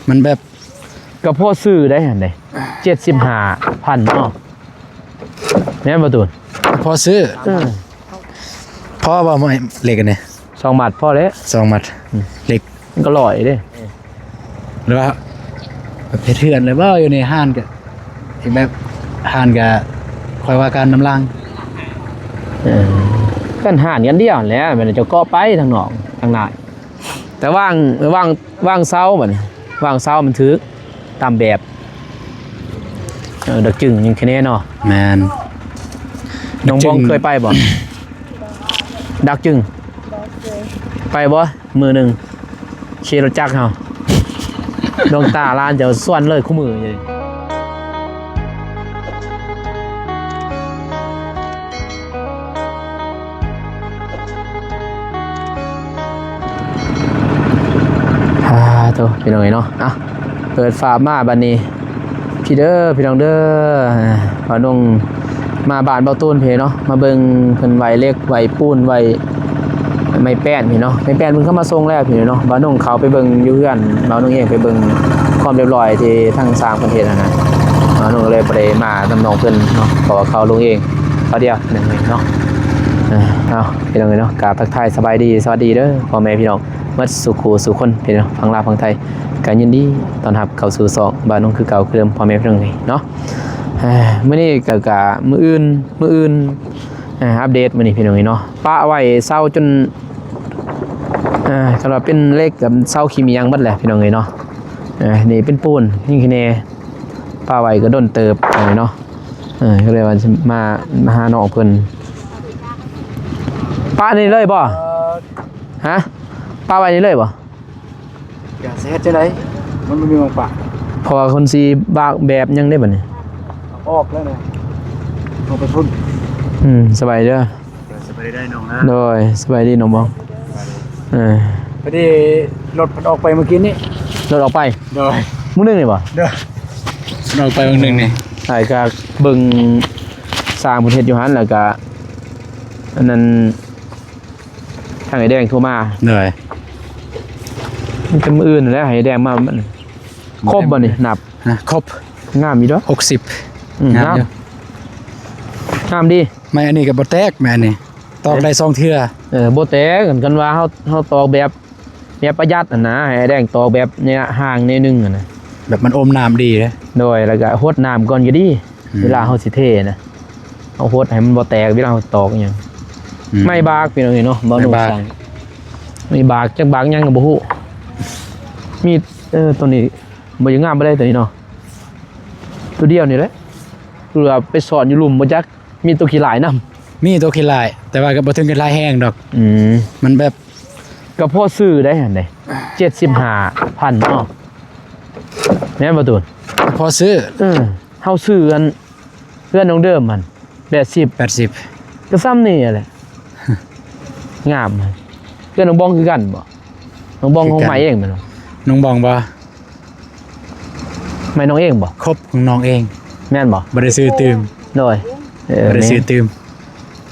มันแบบก็พ่อซื้อได้หั่นเด้75,000เนาะแม่นบ่ตูนพอซื้อพ่อบ่ไม่เหล็กอันนี้2 มัดพอแล้ว2 มัดเหล็กมันก็ลอยเด้หรือว่าแบบเถื่อนเลยว่าอยู่ในห้านก็อีกแบบห้านก็คอยว่าการน้ำลังกันห่านกันเดียวแหล้วมันจะเกาะไปทางนอกทางในแต่ว่างเซาบัดนี้ว่างเซามันถือตามแบบดักจึงยังแค่นี้เนาะแมนน้องบองเคยไปบ่ดักจึงไปบ่มือหนึ่งขี่รถจักรเฮาดวงตาล้านจะส่วนเลยคู่มือเลยตัวพี่น้องเนาะอ่ะเปิดฝามาบัดนี้พี่เด้อพี่น้องเด้อพอน้องมาบ้านเบาตูนเพเนาะมาเบิ่งเพิ่นไหวเล็กไหวปูนไหวไม่แป้นพี่เนาะไม่แป้นเพิ่นเข้ามาส่งแล้วพี่เนาะบ่าวน้องเขาไปเบิ่งอยู่เฮือนบ่าวน้องเองไปเบิ่งความเรียบร้อยที่ทางสร้างประเทศนะบ่าวน้องเลยบ่ได้มาตำน้องเพิ่นเนาะเพราะว่าเขาลงเองเขาเดียวนึงเนาะเอาพี่น้องเนาะกราบทักทายสบายดีสวัสดีเด้อพ่อแม่พี่น้องมัดสุขสุคนพี่น้องฟังลาวฟังไทยการยินดีตอนรับเข้าสู่2บ้านน้องคือเก่าคือเดิมพ่อแม่พี่น้องเนาะมื้อนี้ก็มื้ออื่นอัปเดตมื้อนี้พี่น้องเนาะปะไว้เซาจนสำหรับเป็นเลขกับเซาขี้มียังบัดแหละพี่น้องเนาะนี่เป็นปูนนี่คือแน่ปะไว้ก็ด้นเติบเนาะก็เลยว่ามาหาน้องเพิ่นปะนี่เลยบ่ฮะปะไว้นี่เลยบ่อย่าเฮ็ดจังได๋มันบ่มีหม้องปะพอคนสิบากแบบยังได้บัดนี้ออกแล้วนะเอาไปพุ่นสบายเด้อสบายได้น้องนะโดยสบายดีน้องบองพอดีรถมันออกไปเมื่อกี้นี้รถออกไปโดยมื้อนึงนี่บ่เด้อมันออกไปมื้อนึงนี่ใช่ก็เบิ่งสร้างประเทศอยู่หั่นแล้วก็อันนั้นทางไอ้แดงโทรมาเหนื่อยมันจะมื้ออื่นแล้วไอ้แดงมามันครบบ่นี่นับครบงามอยู่เด้อ60งามอยู่งามดีไม่อันนี้ก็บ่แตกแม่นี่ตอกได้2เทื่อบ่แตกกันว่าเฮาตอกแบบประหยัดนะให้แดงตอกแบบเนี่ยห่างนิดนึงนะแบบมันอมน้ำดีเด้โดยแล้วก็หดน้ำก่อนก็ดีเวลาเฮาสิเทนะเอาหดให้มันบ่แตกเวลาเฮาตอกหยังไม่บากพี่น้องเนาะบ่หนูสั่งไม่บากจักบากหยังก็บ่ฮู้มีตัวนี้บ่ยังงามบ่ได้ตัวนี้เนาะตัวเดียวนี่แหละเรือไปสอนอยู่หลุมบ่จักมีตัวขี้หลายนำมีตัวขี้ลายแต่ว่าก็บ่ถึงกับลายแห้งดอกมันแบบก็พอซื้อได้หั่นเด้75,000เนาะแม่นบ่ตูนพอซื้อเฮาซื้อกันเพื่อนน้องเดิมมัน80ก็ซ้ำนี่แหละงามเพื่อนน้องบองคือกันบ่น้องบองของใหม่เองแม่นบ่น้องบองบ่ไม่น้องเองบ่ครบของน้องเองแม่นบ่บ่ได้ซื้อตื่มโดยบ่ได้ซื้อตื่ม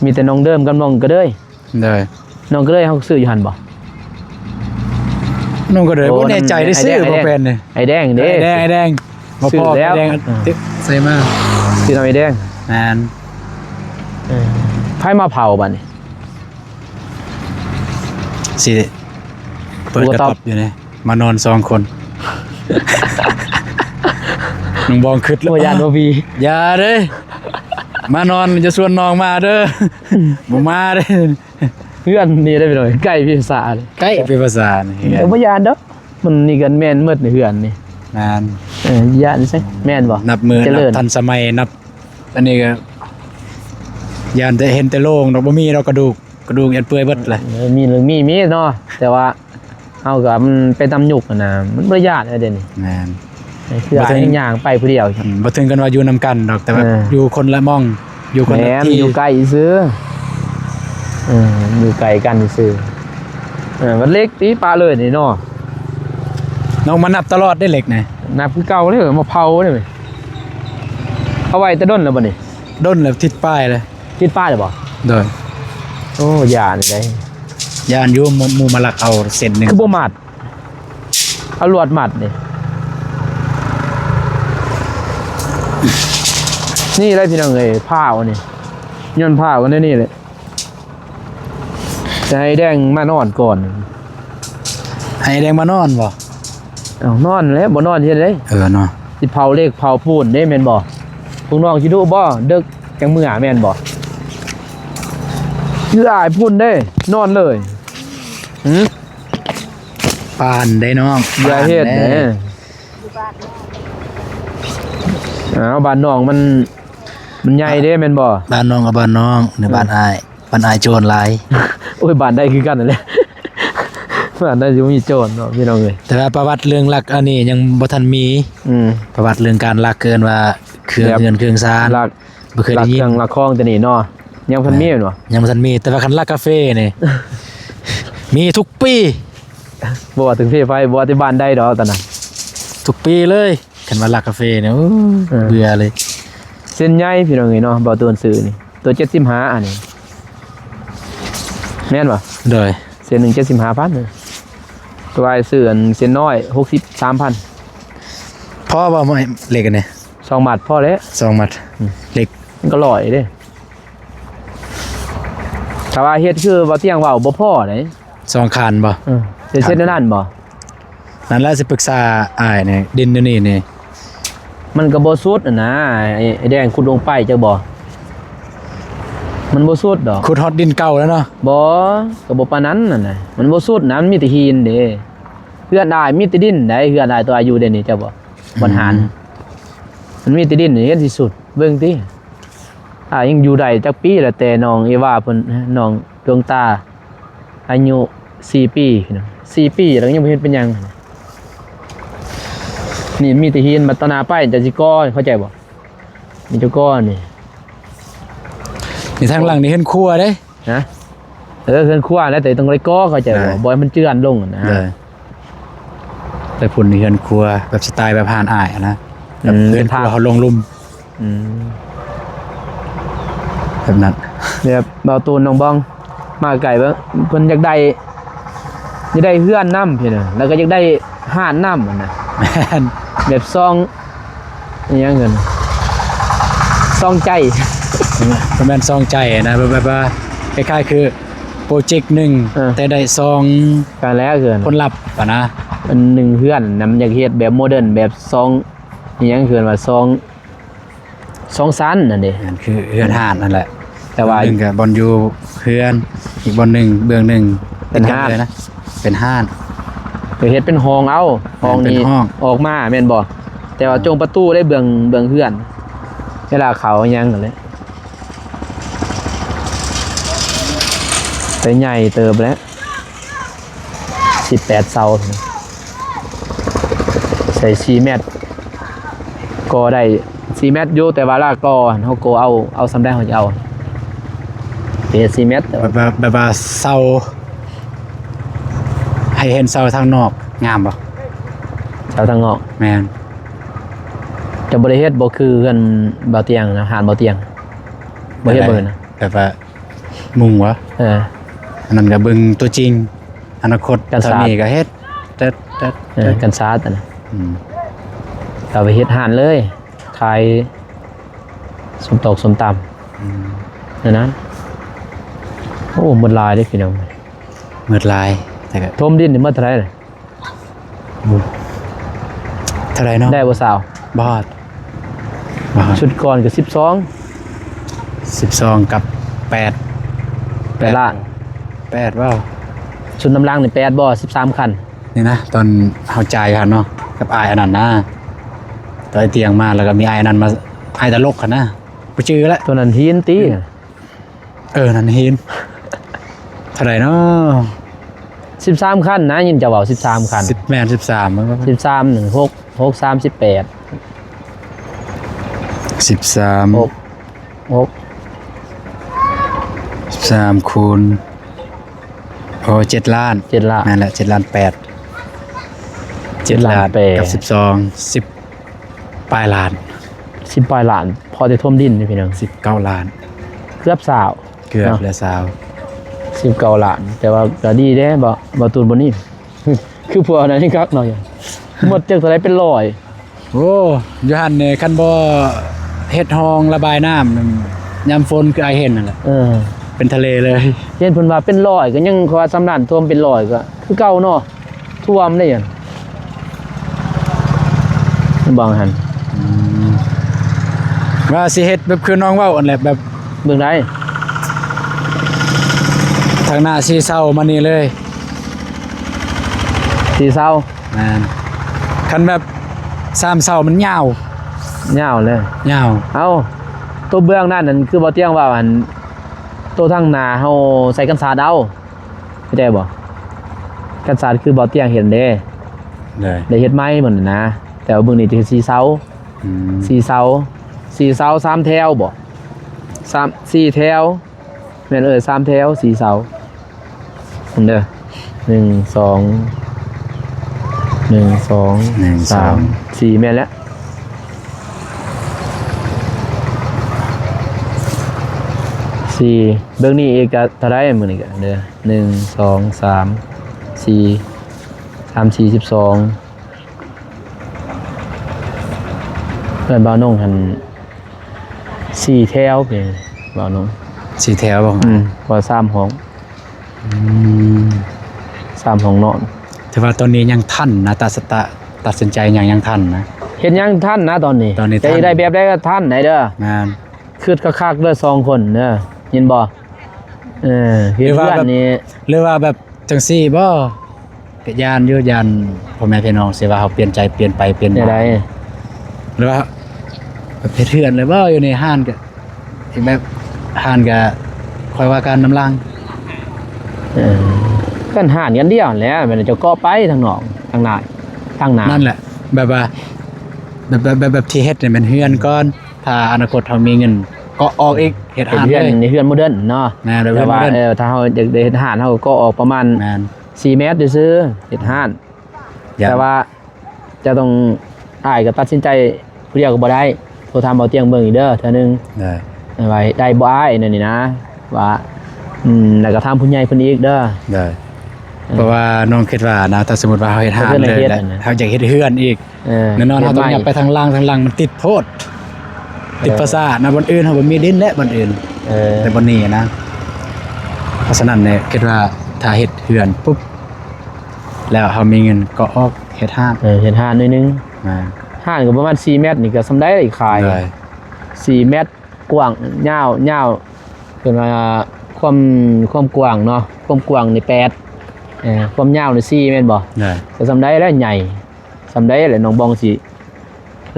มีแต่น้องเดิมกับน้องก็เด้ยโดยน้องก็เลยเฮาซื้ออยู่หั่นบ่น้องก็เลยบ่แน่ใจได้ซื้อบ่เป็นนี่ไอ้แดงเด้ไอ้แดงบ่พอไอ้แดงใส่มาซื้อน้ำไอ้แดงแม่นไผมาเผาบัดนี้สิเปิดกระต๊อบอยู่นี่มานอน2คนน้องบองคิดแล้วบ่ยานบ่มีอย่าเด้มานอนจะชวนน้องมาเด้อบ่มาเด้เพื่อนนี่ได้ไปหน่อยใกล้พี่ภาษาเลยใกล้พี่ภาษานี่บ่ยานเด้อมันนี่กันแม่นหมดในเฮือนนี่แม่นยานซิแม่นบ่นับมือนับทันสมัยนับอันนี้ก็ยานแต่เห็นแต่โล่งดอกบ่มีดอกกระดูกยันเปื่อยเบิดเลยมีหรือมีเนาะแต่ว่าเอาก็มันไปตำยุกนะมันบ่ยานเด้นี่แม่นคืออ้ายย่างไปผู้เดียวบ่ถึงกันว่าอยู่นำกันดอกแต่ว่าอยู่คนละม่องอยู่คนละที่อยู่ไกลซื่ออยู่ไกลกันซื่อมันเล็กตีปลาเลยนี่เนาะน้องมานับตลอดได้เล็กนะนับคือเก่าเลยมาเผาได้มั้ยเอาไว้แต่ด้นแล้วบ่นี่ด้นแล้วทิศป้ายเลยทิศป้ายเลยบ่โดยโอ้ยานนี่ได้ยานอยู่หมู่มาลักเอาเส้นนึงคือบ่มัดเอาลวดมัดนี่ นี่ได้พี่น้องเอ้ยผ้าวันนี้ย้อนผ้ากันได้นี่เลยจะให้แดงมานอนก่อน ให้แดงมานอนบ่ เอานอนแล้วบ่นอนเฮ็ดได้ เนาะ สิเผาเลขเผาพูนได้แม่นบ่พวกน้องสิดูบ่ดึกจังมื้อแม่นบ่คืออายพูนได้นอนเลยหือ ปานได้น้อง อย่าเฮ็ด ปาน แหน่อ้าวบ้านน้องมันใหญ่เด้แม่นบ่ บ้านน้องกับบ้านน้องในบ้านอ้ายบ้านอ้ายโจรหลาย โอ้ยบ้านใดคือกันนั่นแหละบ้านใดสิมีโจรเนาะพี่น้องเอ้ย แต่ว่าประวัติเรื่องลักอันนี้ยังบ่ทันมี ประวัติเรื่องการลักเกินว่าเครื่องเงินเครื่องซาน ลัก บ่เคย ลั ได้ ก ยิ เคน รื่องลักคลองตัวนี้เนาะยังเพิ่นมีแม่นบ่ ยังบ่ทันมีแต่ว่าคันลักกาแฟนี่ มีทุกปี บ่ว่าถึงเพไฟบ่ว่าที่บ้านใดดอกตอนนั้น ทุกปีเลยคันว่าลักกาแฟเนี่ยโอ้ยเบื่อเลย เส้นใหญ่พี่น้องเอ้ยเนาะบ่ตัวซื้อนี่ตัว75อันนี้แม่นบ่ โดย เส้นหนึง75,000เลยตัวไอ้ซื้ออันเส้นน้อย63,000 พ่อบ่ไม่เล็กกันเนี่ย 2บาทพอแล้ว 2มัดเล็ก มันก็ร้อยเด้ถ้าว่าเฮ็ดคือบ่เที่ยงเว้าบ่พอเด้ 2คันบ่ เส้นนั้นบ่ นั่นแหละสิปรึกษาอ้ายนี่ดินอยู่นี่นี่ มันก็บ่สุดน่ะนะไอ้แดงขุดลงไปจักบ่มันบ่สุดดอก ขุดฮอดดินเก่าแล้วเนาะ บ่ก็บ่ปานนั้นน่ะนะมันบ่สุดนะมันมีแต่หินเด้เฮือนได้มีแต่ดินได้เฮือนได้ตัวอายุเด้นี่เจ้าบ่บ่หารมันมีแต่ดินนี่เฮ็ดสิสุดเบิ่งติยังอยู่ได้จักปีแล้วแต่น้องเอวาเพิ่นน้องดวงตาอายุ4ปีพี่น้อง4ปีแล้วยังบ่เฮ็ดเป็นหยังนี่มีแต่หินมาตอหนาไปจะสิก่อเข้าใจบ่มีเจ้าก้อนนี่ นี่ทางหลังนี่เห็นครัวเด้ นะเฮือนครัวแล้วแต่ต้องไรก่อเข้าใจบ่ ได้ บ่ให้มันเจือนลงนะ เลยไปพุ่นนี่เห็นครัวแบบสไตล์แบบผ่านอ้ายอะนะแบบเห็นครัวเขาลงลุ่ม อืม แบบนั้น แบบเบาตูนน้องบ้องมาไก่เบิ่งเพิ่นอยากได้เฮือนน้ำพี่น่ะแล้วก็อยากได้ห่านน้ำนั่นน่ะ แม่น แบบซองอิหยังเงินซองใจ ประมาณซองใจนะแบบว่าคล้ายๆคือโปรเจกต์หนึ่งแต่ได้ซอง กันแล้วเกิน ผลลัพธ์ป่ะนะ มันหนึ่งเฮือนนำอยากเฮ็ดแบบโมเดิร์นแบบซองอิหยังเกินว่าซองชั้นนั่นเด้ นั่นคือเฮือนห่านนั่นแหละ แต่ว่า หนึ่งกับบอลยูเฮือนอีกบอลหนึ่งเบื้องหนึ่ง เป็นห้าน เลยนะเป็นห้าน ไปเฮ็ดเป็นห้องเอาห้องนี้ เป็นห้อง ออกมาแม่นบ่แต่ว่าจงประตูได้เบื้องเฮือนเวลาเขาอิหยังกันเลยไปใหญ่เติบแล้ว18เสาใส่4เมตรก็ได้4เมตรอยู่แต่ว่าลากก็เฮาก็เอาสำได้เฮาจะเอาเป็น4เมตรแต่ แบ ว่า บว่าเสาให้เห็นเสาทางนอกงามป่ะ ชาวทางนอก แมน จะบ่ได้เฮ็ดบ่คือกันบ่าวเตียงนะหารบ่าวเตียงบ่เฮ็ดบ่นะ แบบว่ามุงวะ อันนั้นก็เบิ่งตัวจริงอนาคต กัน เท่า ศาสตร์ นี้ก็เฮ็ดแต่ กันซาดนะ อืม เราไปเฮ็ดหารเลยขายสมตอกสมตำนั่นนะโอ้หมดลายเด้อพี่น้อง มืดลายแต่ก็ ทมดินนี่หมดเท่าไหร่เลย เท่าไหรเนาะ ได้บ่สาว บอดบอด ชุดก่อนก็12 12กับ8 8ล้าน 8ว้าว ชุดน้ำล้างนี่8บ่13คัน นี่นะตอนเฮาจ่ายกันเนาะกับอายอันนั้นนะตอนไอ้เตียงมาแล้วก็มีอายอันนั้นมาอายตลกกันนะบ่ชื่อแล้ว ตัวนั้นหินตี นั่นเห็นเท่าไหรเนาะ 13คันนะยินจะเว้า13คัน 10แม่น13มันก็ 13 1 6 6 3 18 13 6 13คูณโอ้7ล้าน 7ล้าน นั่นแหละ7ล้าน8 7ล้านแปด กับ10ปลายล้าน 10ปลายล้านพอได้ท่วมดินนี่พี่น้อง 19ล้าน เกือบสาว เกือบเหลือสาว 19ล้านแต่ว่าก็ดีเด้บ่ตูนบ่นี่ คือพวกนั้นนี่คักเนาะอย่างหมดจากเท่าไหร่เป็น100 โอ้อยู่หั่นนี่คันบ่เฮ็ดห้องระบายน้ำยามฝนคือไอเห็นนั่นแหละเป็นทะเลเลย เห็นเพิ่นว่าเป็นร้อยก็ยังขอสำนันท่วมเป็นร้อยก็คือเก่าเนาะท่วมได้หยังบางหัน ว่าสิเฮ็ดแบบคือน้องเว้าอันแหละแบบ เบิ่งได้ ทางหน้าสีเศร้ามานี่เลย สีเศร้า แม่นคันแบบ3เศร้ามันยาวย าวเลย ยาว เอาตัวเบื้องนั่นนั่นคือบ่เตียงว่าอันตัวทางหน้าเฮาใส่กันสาดเอาเข้าใจบ่กันสาดคือบ่เตียงเห็นเด้ เลย ได้เฮ็ดไม้เหมือนนะแต่ว่าเบิ่งนี่จะเฮ็ดสีเสา 4 เสา4 เสา3แถวบ่4 แถวแม่น3 แถว4 เสาเด้อ1 2 3 4แม่นแล้ว4เบิ่งนี่อีกก็เท่าใดมื้อนี้ก็เด้อ1 2 3 4 3 4 12เพื่อนบ่าวนงหัน4 แถวเพิ่นบ่าวนง สีแถวบ่ ว่า3 ห้อง3 ห้องนอน แต่ว่าตอนนี้ยังทันนะตัดสินใจยังทันนะ เฮ็ดหยังทันนะตอนนี้ ตอนนี้ทัน แต่ได้แบบใดก็ทันได้เด้อ แม่น คือคักๆเด้อ2 คนเด้อยินบ่เฮ็ดเพื่อนนี่ หรือว่าแบบจังซี่บ่ก็ยานอยู่ยานพ่อแม่พี่น้องสิว่าเฮาเปลี่ยนใจเปลี่ยนไปเปลี่ยน ได้ มา ได้ หรือว่าแบบเถื่อนเลยบ่อยู่ในห้านก็อีกแบบห้านก็คอยว่าการน้ำลัง กันหานกันเดียวแหล้วมันจะก็ไปทางนอกทางหน้าทางหน้า นั่นแหละแบบว่าแบบที่เฮ็ดเนี่ยมันเฮือนก่อนถ้าอนาคตเฮามีเงินก็ออกอีกเฮ็ด เฮ็ด ห้าน เฮื เล อน ย ในเฮือนโมเดิร์นเนาะ แม่นเฮือน แต่ว่า โมเดิร์น ถ้าเฮาอยากได้เฮ็ดหานเฮาก็ออกประมาณ แม่น 4 เมตรซื่อๆเฮ็ดหาน แต่ว่าจะต้องอ้ายก็ตัดสินใจผู้เดียวก็บ่ได้โทรถามเบาเตียงเบิ่งอีกเด้อเทื่อนึง ได้ ไว้ได้บ่อ้ายนั่นนี่นะว่าแล้วก็ถามผู้ใหญ่เพิ่นอีกเด้อ ได้เพราะว่าน้องคิดว่านะถ้าสมมุติว่าเฮาเฮ็ดห้าน เฮ็ด เลย เฮ็ด แล้ว อันนั้น เฮาอยากเฮ็ดเฮือนอีก แน่นอนเฮาต้องยับไปทางล่างมันติดโพดติดประสาทนะบนอื่นเฮาบ่มีดินและบนอื่นแต่บนนี้นะเพราะฉะนั้นเนี่ยคิดว่าถ้าเฮ็ดเฮือนปุ๊บแล้วเฮามีเงินก็ออกเฮ็ดห้าน เฮ็ดหานหน่อยนึง มา หานก็ประมาณ4 เมตรนี่ก็สำได้อีกขาย ได้ 4 เมตรกว้างยาวเป็นว่าความกว้างเนาะความกว้างนี่8ความยาวนี่4แม่นบ่ ได้ ก็สำได้แล้วใหญ่สำได้แหละน้องบองสิ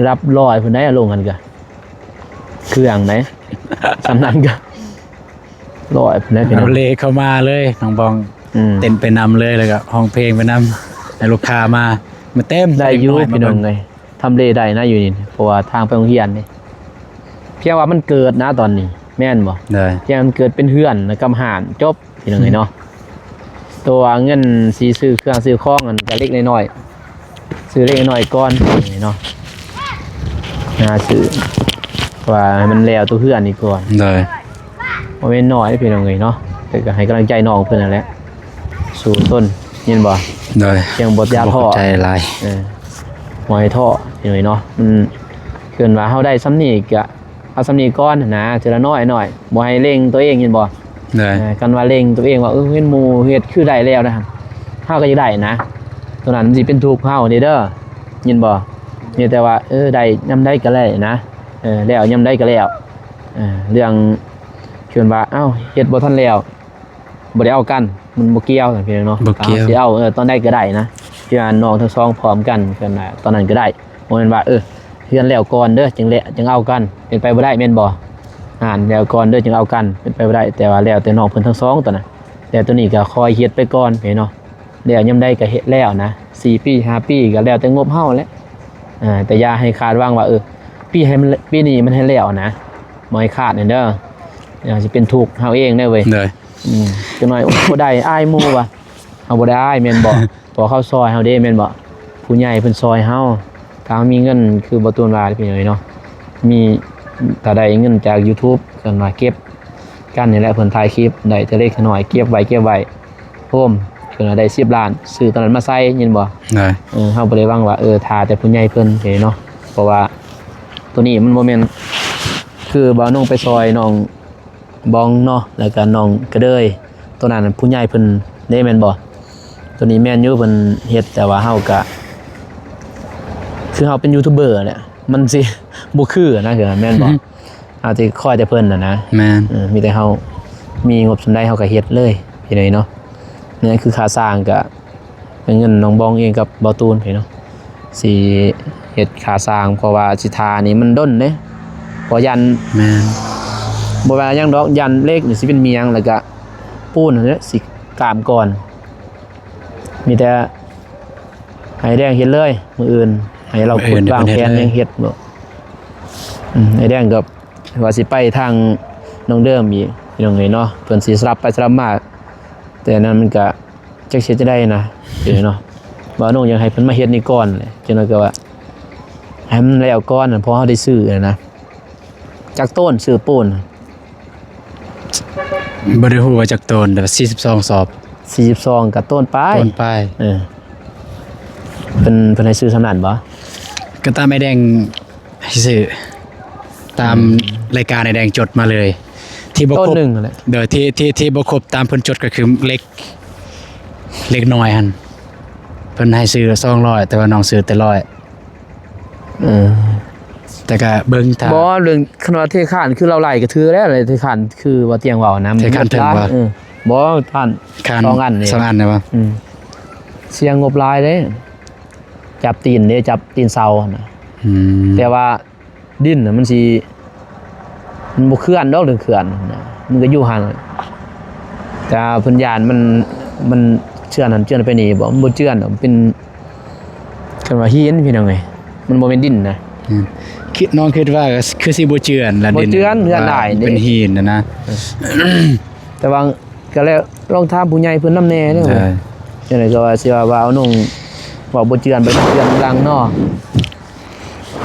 รับร้อยเพิ่นได้ลงกันก็เครื่องไหน สำนั้นก็ร้อยเพิ่นได้พี่น้ เอา อง เลเข้ามาเลยน้องบอง เต้นไปนำเลยแล้วก็ห้องเพลงไปนำให้ลูกค้ามาเต็ม ได้อยู่ เต็ม พี่น้องเลยทำเลได้นะอยู่นี่เพราะว่าทางไปโรงเรียนนี่เพียงว่ามันเกิดนะตอนนี้แม่นบ่ ได้ เพียงมันเกิดเป็นเฮือนแล้วกำหารจบพี่น้องเนาะตัวเงินสีซื้อเครื่องซื้อของอันก็เล็กน้อยๆซื้อเล็กน้อยก่อนนี่เนาะซื้อว่าให้มันแล้วตัวเฮือนนี่ก่อน ได้ บ่แม่นน้อยพี่น้องเนาะแต่ก็ให้กำลังใจน้องเพิ่นนั่นแหละสู้ต้นยินบ่ ได้ เสียงบทยาท่อ ใจหลาย หอยท่อพี่น้องเนาะมันเกินว่าเฮาได้ซ้ำนี่ก็เอาซ้ำนี่ก่อนนะทีละน้อยหน่อยบ่ให้เร่งตัวเองยินบ่ ได้ กันว่าเร่งตัวเองว่าเฮ็ดหมู่เฮ็ดคือได้แล้วนะครับเฮาก็จะได้นะตัวนั้นมันสิเป็นทุกข์เฮานี่เด้อยินบ่นี่แต่ว่าได้ยามใดก็แล้วนะแล้วยามใดก็แล้วเรื่องเกินว่าเอ้าเฮ็ดบ่ทันแล้วบ่ได้เอากันมันบ่เกี่ยวกันพี่น้องเนาะ บ่เกี่ยว สิเอาตอนใดก็ได้นะพี่ว่าน้องทั้งสองพร้อมกันกันน่ะตอนนั้นก็ได้บ่แม่นว่าเฮือนแล้วก่อนเด้อจึงเอากันเป็นไปบ่ได้แม่นบ่แล้วก่อนเด้อจึงเอากันเป็นไปบ่ได้แต่ว่าแล้วแต่น้องเพิ่นทั้งสองตัวน่ะแต่ตัวนี้ก็คอยเฮ็ดไปก่อนพี่เนาะแล้วยามใดก็เฮ็ดแล้วนะ4 ปี5 ปีก็แล้วแต่งบเฮาแหละแต่อย่าให้คาดหวังว่าปีนี้มันให้แล้วนะบ่ให้คาดนั่นเด้ออย่าสิเป็นทุกข์เฮาเองได้เว้ย ได้ จังหน่อยบ่ได้อายหมู่ว่ะเฮาบ่ได้อายแม่นบ่ พอเข้าซอยเฮาเด้แม่นบ่ผู้ใหญ่เพิ่นซอยเฮาถ้ามีเงินคือบ่ตูนว่าพี่น้อยเนาะมีถ้าได้เงินจาก YouTube เพิ่นว่าเก็บกันนี่แหละเพิ่นถ่ายคลิปได้แต่เล็กน้อยเก็บไว้โฮมเพิ่นว่าได้10 ล้านซื้อตอนนั้นมาใส่ยินบ่ ได้ เฮาบ่ได้หวังว่าถ้าแต่ผู้ใหญ่เพิ่นเห็นเนาะ เพราะว่าตัวนี้มันบ่แม่นคือบ่าวน้องไปซอยน้องบองเนาะแล้วก็น้องกระเดยตัวนั้นผู้ใหญ่เพิ่นได้แม่นบ่ตัวนี้แม่นอยู่เพิ่นเฮ็ดแต่ว่าเฮาก็คือเฮาเป็นยูทูบเบอร์แหละมันสิบ่คือนะคือแม่นบ่เอาที่คอยแต่เพิ่นน่ะนะ แม่น มีแต่เฮามีงบสำใดเฮาก็เฮ็ดเลยพี่น้อยเนาะนี่คือค่าสร้างก็เป็นเงินน้องบองเองกับบ่าวตูนพี่เนาะสิเฮ็ดค่าสร้างเพราะว่าสิทานี่มันด้นเด้พอยัน แม่น บ่ว่าหยังดอกยันเลขนี่สิเป็นเมียงแล้วก็ปูนนั่นแหละสิกามก่อนมีแต่ให้แดงเฮ็ดเลยมื้ออื่นให้เราขุดวางแผนยังเฮ็ดบ่ไอ้แดงก็ว่าสิไปทางน้องเดิมอีกพี่น้องเอ้ยเนาะเพิ่นสิสลับไปสลับมาแต่นั้นมันก็จักสิจะได้นะเนาะว่าน้องยังให้เพิ่นมาเฮ็ดนี่ก่อนเลยจังนั้นก็ว่าให้มันแล้วก่อนพอเฮาได้ซื้อนะจากต้นซื้อปูน บ่ได้ฮู้ว่าจักตนแต่ว่า42สอบ 42กับต้นปลาย ต้นปลาย เพิ่นให้ซื้อสำนันบ่ ก็ตามไอ้แดงให้ซื้อตามรายการไอ้แดงจดมาเลย ที่บ่ครบ ต้นหนึ่งนั่นแหละ เดี๋ยวที่บ่ครบตามเพิ่นจดก็คือเล็กน้อยหั่นเพิ่นให้ซื้อ200แต่ว่าน้องซื้อแต่100แต่ก็เบิ่งถ้า บ่เรื่องคันว่าเทคานคือเราไล่ก็ถือแล้วเลยเทคานคือว่าเตียงเว้านะ เทคานถึงบ่ บ่ท่าน คัน สองอันนี่ สองอันได้บ่ เสียงงบหลายเด้จับตีนเด้จับตีนเสาน่ะ แต่ว่าดินน่ะมันสิมันบ่เคลื่อนดอกเรื่องเคลื่อนนะมันก็อยู่ห่างแต่เพิ่นยานมันเชื่อนนั่นเชื่อนไปนี่บ่มันบ่เชื่อนดอกมันเป็นคันว่าหินพี่น้องเอ้ยมันบ่แม่นดินนะ คิดน้องคิดว่าคือสิบ่เจือนละ บ่เจือนเจือนได้นี่ เป็นหินนะ แต่ว่าก็แล้วลองถามผู้ใหญ่เพิ่นนำแน่เด้อ ใช่ จังได๋ก็ว่าสิว่าเอาน้องว่าบ่เจือนไปเจือนหลังเนาะ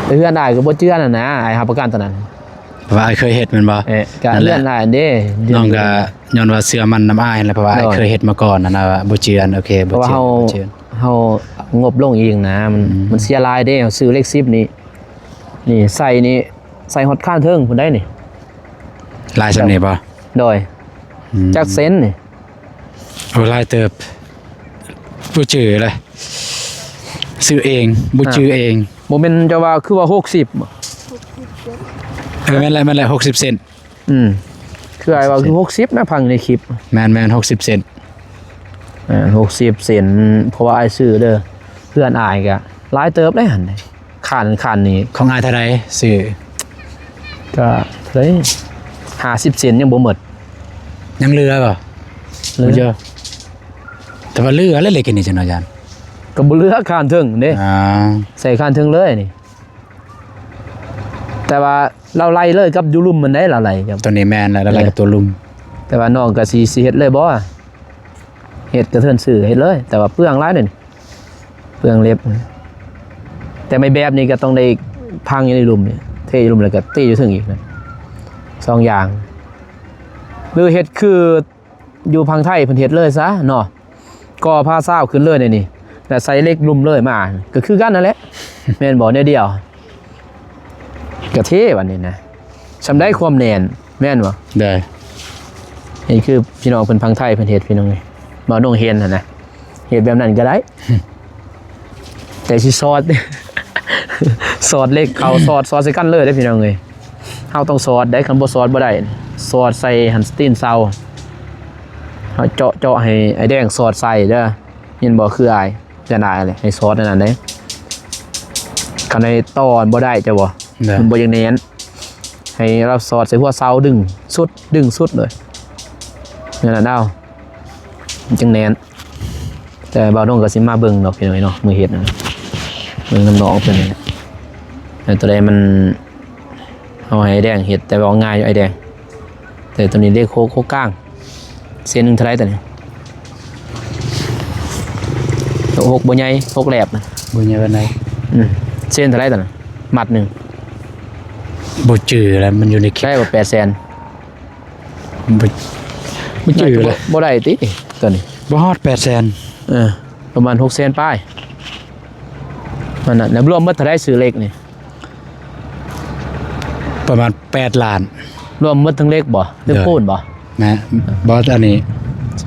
แต่เฮือนได้ก็บ่เจือนน่ะนะไอ้รับประกันตอนนั้น เพราะว่าเคยเฮ็ดแม่นบ่ ก็เลื่อนได้เด้ น้องก็ย้อนว่าเสื้อมันน้ำอ้ายนั่นแหละเพราะว่าเคยเฮ็ดมาก่อนนะว่าบ่เจือนโอเค เพ บ่ ราะว่า เจือน เฮางบลงเองนะมันเสียรายเด้ซื้อเลข10นี่ใส่นี่ใส่ฮอดข้างเทิงพุ่นได้นี่ ลายสำเนียงบ่ โดยจักเซนนี่ เอาลายเติบบ่จื้อเลยซื้อเองบ่จื้อเอง บ่แม่นจะว่าคือว่า60บ่ แม่นอะไร60เซน คือไอ้ว่าคือ60นะพังในคลิป แม่น60เซน 60เซนเพราะว่าไอ้ซื้อเด้อเพื่อนอายก็หลายเติบได้หั่นคันนี่ ของอายเท่าใดซื้อ ก็เท่าไหร่50เซนยังบ่หมด ยังเหลือบ่ เหลือ บ่เยอะแต่ว่าเหลือแล้วเลยกินนี่จังเนาะอาจารย์ ก็บ่เหลือข้างเทิงเด้ ใส่ข้างเทิงเลยนี่ แต่ว่าเราไล่เลยกับยูรุมมันได้เราไล่ครับ ตัวนี้แม่นแล้วอะไรกับตัวลุม แต่ว่าน้องก็สิเฮ็ดเลยบ่เฮ็ดกระเทินซื้อเฮ็ดเลย แต่ว่าเปลืองหลายนี่เปลืองเล็บ แต่ไม่แบบนี้ก็ต้องได้พังอยู่ในหลุมนี่เทอยู่หลุมแล้วก็ตีอยู่ถึงอีกนะสองอย่างหรือเฮ็ดคืออยู่พังไทยเพิ่นเฮ็ดเลยซะเนาะก็ผ้าซาวขึ้นเลยนี่แล้วใส่เหล็กลุมเลยมาก็คือกันนั่นแหละ แม่นบ่แนวเดียวก็เท่วันนี้นะสำได้ความแน่นแม่นบ่ ได้ นี่คือพี่น้องเพิ่นพังไทยเพิ่นเฮ็ดพี่น้องนี่บ่น้องเฮ็ดน่ะนะเฮ็ดแบบนั้นก็ได้ แต่สิซอส ซอสเล็กเอาซอสใส่กันเลยได้พี่น้องเอ้ยเฮาต้องซอสได้คันบ่ซอสบ่ได้ซอสใส่หันสตีนเซาเฮาเจาะให้ไอ้แดงซอสใส่เด้อเห็นบ่คืออ้ายจะได้เลยให้ซอสนั่นเด้คันในตอนบ่ได้จ้ะบ่ ได้ มันบ่อย่างแน่นให้เราซอสใส่หัวเซาดึงสุดเลยนั่นน่ะดาวมันจังแน่นแต่บ่าวน้องก็สิมาเบิ่งดอกพี่น้องเนาะมื้อเฮ็ดนั่นเบิ่งน้ำน้องเพิ่นนี่แต่ตัวใดมันเอาให้ไอ้แดงเฮ็ดแต่ว่าง่ายอยู่ไอ้แดงแต่ตัวนี้เลขโคกลางเส้นนึงเท่าไหร่ตัวนี้ตัว6บ่ใหญ่6แหลบนะ บ่ใหญ่ปานใด เส้นเท่าไหร่ตัวนั้นมัดหนึง บ่จื้อแล้วมันอยู่ในคลิป ได้บ่800,000 บ่จื้อเลย บ่ได้ติตัวนี้ บ่ฮอด800,000 ประมาณ600,000ป้ายมันน่ะแล้วรวมหมดเท่าไหร่ซื้อเลขนี่ ประมาณ8ล้าน รวมหมดทั้งเล็กบ่หรือปูนบ่ นะบอสอันนี้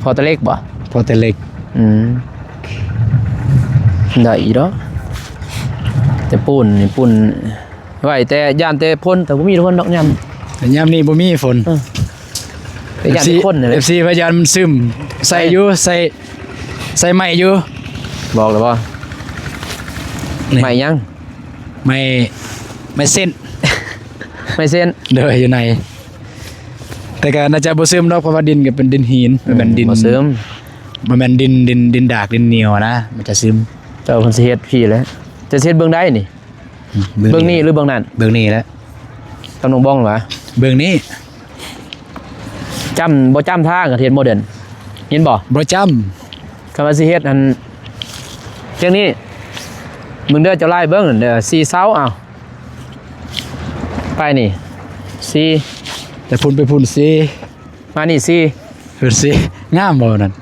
พอแตะเล็กบ่ พอแต่เล็ก ได้อีกเนาะแต่ปูนนี่ปูนไว้แต่ย่านแต่พ่นแต่บ่มีทุกคนดอกยาม แต่ยามนี้บ่มีฝน แต่ย่านแต่คนนี่แหละ FC พยานมันซึมใส่อยู่ใส่ไม้อยู่ บอกเลยว่า นี่ ไม่ยัง ไม่เส้น ไม่เส้น เด้ออยู่ในแต่ก็น่าจะบ่ซึมดอกเพราะว่าดินก็เป็นดินหินมันเป็นดิน บ่ซึม มันเป็นดินดากดินเหนียวนะมันจะซึม เจ้าเพิ่นสิเฮ็ดพี่แหล้วจะเฮ็ดเบิ่งได้นี่เบิ่งนี่หรือเบิ่งนั่น เบื้องนี้แหล้ว กำลังบ้องหรอ เบื้องนี้ บ่จำทางกับเฮ็ดโมเดิร์นเห็นบ่ บ่จ คำว่าสิเฮ็ดอันเรื่องนี้มึงเด้อเจ้าไล่เบิ่งนั่นเด้อ4เสาเอาไปนี่4 ำแต่พุ่นไปพุ่นสิ มานี่พุ่นสิงามบ่นั่น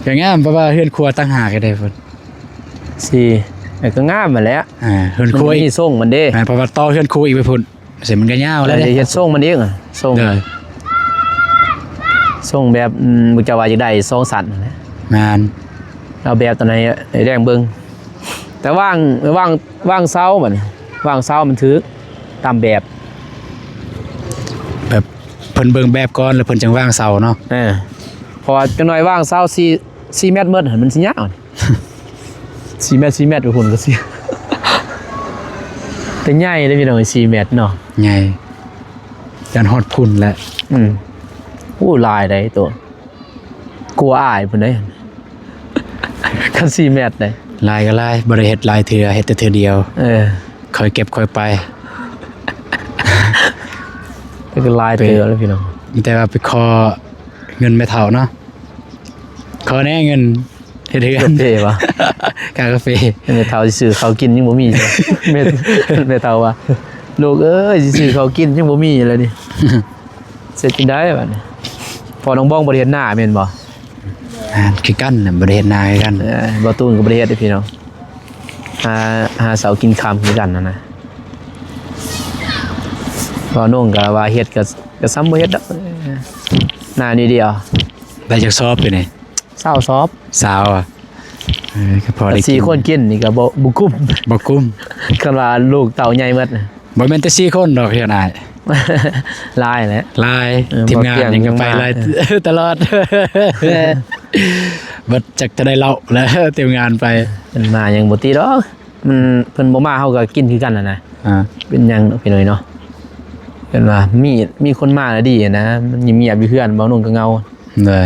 ก็งามเพราะว่าเฮือนครัวตั้งหากก็ได้พุ่น 4ก็งามมาแหล้ว เฮือนครัว มัน อี มี ก ส่งมันเด้ เพราะว่าต่อเฮือนครัวอีกไปพุ่นเสร็จมันก็ยาวแล้ว เฮ็ดส่งมันเองส่ง เด้อ ส่งแบบมึงจะว่าจังได๋2สั่นนั่นแหละ งาน เอาแบบตอนไหนไอ้แดงเบิ่งแต่ว่างเสาบัดนี้ว่างเสามันถือตามแบบ แบบเพิ่นเบิ่งแบบก่อนแล้วเพิ่นจังวางเสาเนาะ พอจังหน่อยว่างเสา4เมตรเมิดหั่นมันสิยาวนี่ 4 เมตร4 เมตรทุกคนก็สิ แต่ใหญ่เด้พี่น้อง4 เมตรเนาะ ใหญ่ยันฮอดพุ่นแล้ว ลายได้ตัวกลัวอายเพิ่นได้ คัน4 เมตรได้ ลายก็ลายบ่ได้เฮ็ดลายเทื่อเฮ็ดแต่เทื่อเดียวค่อยเก็บค่อยไป ก็คือลายเตือแล้วพี่น้อง แต่ว่าไปขอเงินแม่เฒ่าเนาะขอแน่เงินเฮ็ดเฮือน เท่ปะ กากาแฟ แม่เฒ่าสิซื้อเขาวกินยังบ่มีใช่ปะ แม่เฒ่าว่าลูกเอ้ยสิซื้อเขาวกินยังบ่มีเลยนี่ เสร็จจังได้บัดนี้พอน้องบ้องบ่ได้เฮ็ดหน้าแม่นบ่ คือกันน่ะบ่ได้เฮ็ดนาคือกัน บ่ตูนก็บ่ได้เฮ็ดเด้อพี่น้องหาเสากินค่ำคือกันนั่นนะพอน้องก็ว่าเฮ็ดก็ซ้ำบ่เฮ็ดดอกหน้านี่เดียว ได้จากซอบอยู่นี่ เศร้าซอบ สาวอ่ะก็พอได้ 4คนกินนี่ก็บ่คุ้ม บ่กุ้ม คันว่าลูกเต่าใหญ่หมดน่ะ บ่แม่นแต่4คนดอกเฮ็ดอ้าย ลายแหละ ลาย บ่ ทีมงาน เกี่ยง ยังก็ไป ยังมา ลาย ตลอดบ่จักจะได้เล่าแล้วทีมงานไป เป็นมายังบ่ติดดอกมันเพิ่นบ่มาเฮาก็กินคือกันน่ะนะ เป็นหยังเนาะพี่น้อยเนาะเป็นว่ามีคนมาแล้วดีนะมันเงียบๆอยู่เพื่อนบ่นุ่งก็เงา เลย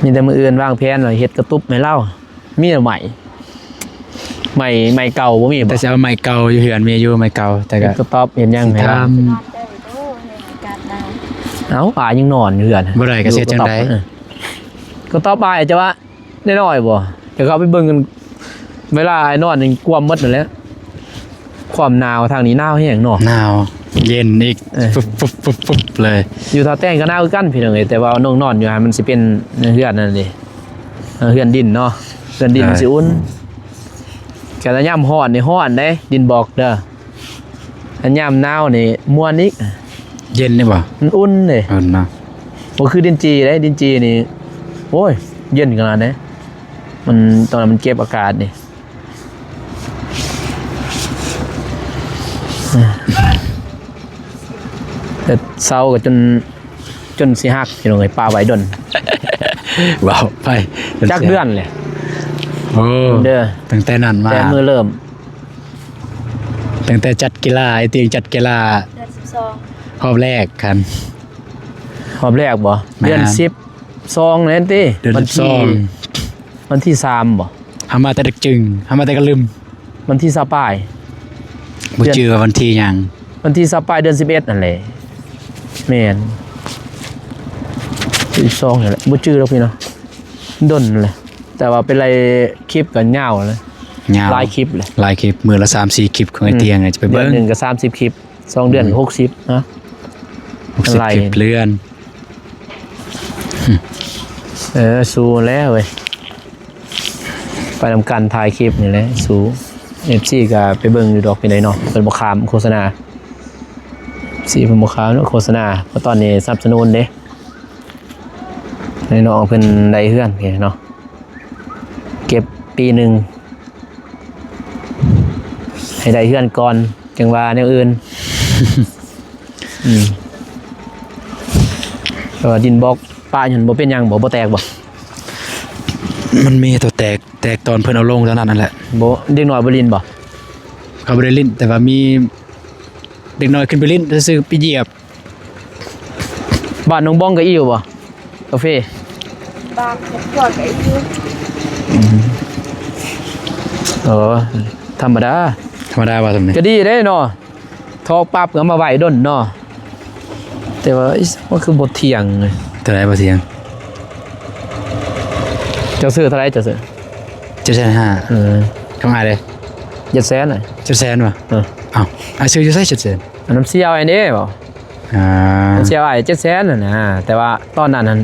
มีแต่มื้ออื่นวางแผนว่าเฮ็ดกระตุบให้เรามีแต่ใหม่เก่าบ่มี แต่ บ่ จะเอาไม้เก่าอยู่เฮือนมีอยู่ไม้เก่าแต่ก็ กระตอบเห็นยังให้เรา ท เอ้าป่ายังนอนอยู่เฮือน บ่ได้ก็เสียจังใด ก็ตอบไปจะว่าน้อยๆบ่จะเข้าไปเบิ่งกันเวลาไอ้นอนนี่กวมหมดนั่นแหละความหนาวทางนี้หนาวแฮงเนาะ หนาวเย็นอีกปุ๊บเลย อยู่ท่าแต้งก็หนาวคือกันพี่น้องเอ้ยแต่ว่าน้องนอนอยู่หั่นมันสิเป็นเฮือนนั่นดิเฮือนดินเนาะเฮือนดินมันสิอุ่นแต่ละยามร้อนนี่ร้อนเด้ดินบอกเด้ออันยามหนาวนี่ม่วนอีก เย็นนี่บ่ มันอุ่นเด้ เนาะ บ่คือดินจีเด้ดินจีนี่โอ้ยเย็นขนาดนี้มันตอนนั้นมันเก็บอากาศนี่แต่เศร้าก็จนสิหักพี่น้องเอ้ยปลาไว้ดน ว้าวไป จักเดือนเลย โอ้ เด้อ ตั้งแต่นั้นมา แต่มือเริ่ม ตั้งแต่จัดกีฬาไอ้เตียงจัดกีฬา เดือน12รอบแรกกัน รอบแรกบ่ แม่น เดือน12นั่นติ เดือน วันที่3บ่ เฮามาแต่ดึกจึงเฮามาแต่กะลืม วันที่20ปลาย บ่เชื่อวันที่หยัง วันที่20ปลายเดือน11นั่นแหละแม่น12นี่แหละบ่ชื่อแล้วพี่เนาะดนเลยแต่ว่าเป็นไรคลิปกันยาวเลย ยาว หลายคลิปเลย หลายคลิปมื้อละ 3-4 คลิปของไอ้เตียงเนี่ยจะไป เดื เบิ่ อน ง หนึ่งก็30คลิป2เดือนก็60นะ 60 อะไร คลิปเลื่อน สู้แล้วเว้ยไปทำการถ่ายคลิปนี่แหละสู้ FC ก็ไปเบิ่งอยู่ดอกเป็นไดเนาะเป็นบ่ขามโฆษณาสิเพิ่นบ่ขามเนาะโฆษณาเพราะตอนนี้สนับสนุนเด้ให้น้องเพิ่นได้เฮือนเนาะเก็บปีหนึงให้ได้เฮือนก่อนจังว่าแนวอื่น ดินบล็อกป้าหยันบ่เป็นหยังบ่แตกบ่ มันมีตัวแตกตอนเพิ่นเอาลงเท่านั้นนั่นแหละ บ่เด็กน้อยบ่ลินบ่ เขาบ่ได้ลิ้นแต่ว่ามีเด็กน้อยขึ้นไปลิ้นซื่อๆไปเหยียบ บ้านน้องบ้องก็อิ่วบ่กาแฟ บางจอดไอ้ยู ธรรมดา ว่าซั่นนี่ ก็ดีเด้เนาะทอกปั๊บก็มาไหวดนเนาะแต่ว่ามันคือบ่เที่ยงเลย เท่าไหร่บ่เสียง เจ้าซื้อเท่าไหร่เจ้าซื้อ 750,000ข้างอ้ายเลย 700,000น่ะ 700,000ว่ะอ้าวอ้ายซื้ออยู่ไส700,000อันน้ำเสียวไอ้นี่บ่ น้ำเสียวไอ้700,000น่ะนะแต่ว่าตอนนั้น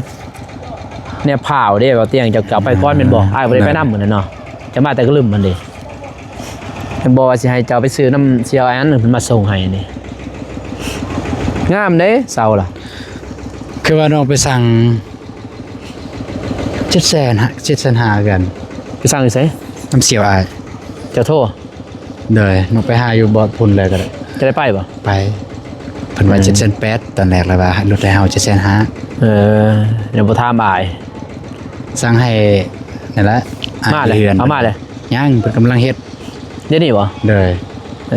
เนี่ยเผาเด้บ่เตียงจะกลับไปก่อนแม่นบ่อ้ายบ่ได้ไปนำเหมือนนั้นเนาะจะมาแต่ก็ลืมมันดิเพิ่นบอกว่าสิให้เจ้าไปซื้อน้ำเสียวไอ้อันนึงเพิ่นมาส่งให้นี่งามเด้เซาล่ะ คือว่าน้องไปสั่ง700,000กัน ไปสั่งอยู่ไส น้ำเสียวอ้าย เจ้าโทร เด้อน้องไปหาอยู่บ่พุ่นเลยก็ได้ จะได้ไปบ่ ไปเพิ่นว่า780,000ตอนแรกแล้วว่าลดให้เฮา750,000 เดี๋ยวบ่ถามอ้าย สั่งให้นั่นแหละ มาเลยเอามาเลย ยังเพิ่นกำลังเฮ็ด เดี๋ยวนี้บ่ เด้อ